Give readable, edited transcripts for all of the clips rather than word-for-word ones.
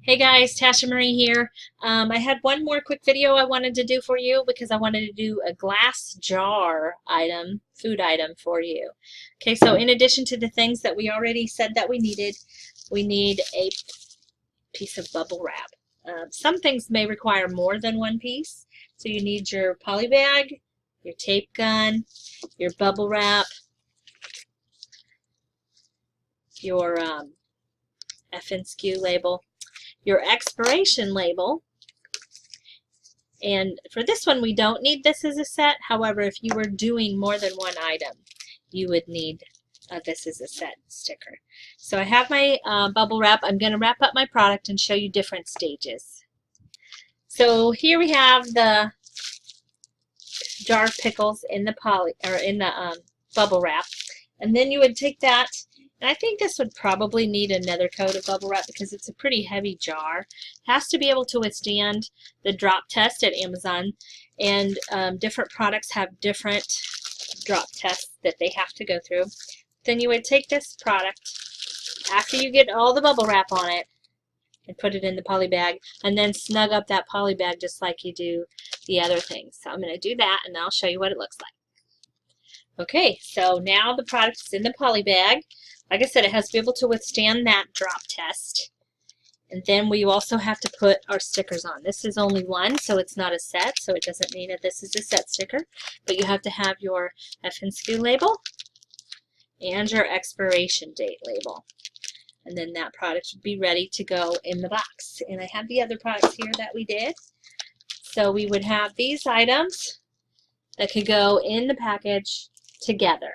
Hey guys, Tasha Marie here. I had one more quick video I wanted to do for you because I wanted to do a glass jar item, food item for you. Okay, so in addition to the things that we already said that we needed, we need a piece of bubble wrap. Some things may require more than one piece, so you need your poly bag, your tape gun, your bubble wrap, your FNSKU label, your expiration label. And for this one, we don't need this as a set. However, if you were doing more than one item, you would need this as a set sticker. So I have my bubble wrap. I'm going to wrap up my product and show you different stages. So here we have the jar of pickles in the bubble wrap, and then you would take that. And I think this would probably need another coat of bubble wrap because it's a pretty heavy jar. It has to be able to withstand the drop test at Amazon, and different products have different drop tests that they have to go through. Then you would take this product after you get all the bubble wrap on it and put it in the poly bag, and then snug up that poly bag just like you do the other things. So I'm going to do that and I'll show you what it looks like. Okay, so now the product is in the poly bag. Like I said, it has to be able to withstand that drop test. And then we also have to put our stickers on. This is only one, so it's not a set, so it doesn't mean that this is a set sticker. But you have to have your FNSKU label and your expiration date label. And then that product would be ready to go in the box. And I have the other products here that we did. So we would have these items that could go in the package together.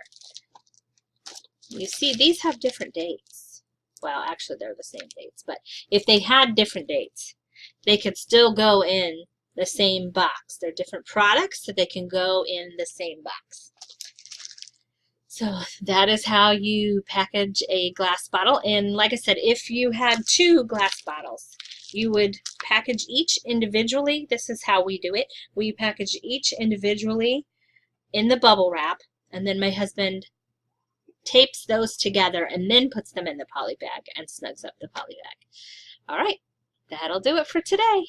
You see, these have different dates. Well, actually, they're the same dates, but if they had different dates, they could still go in the same box. They're different products, so they can go in the same box. So that is how you package a glass bottle. And like I said, if you had 2 glass bottles, you would package each individually. This is how we do it. We package each individually in the bubble wrap, and then my husband tapes those together and then puts them in the poly bag and snugs up the poly bag. All right, that'll do it for today.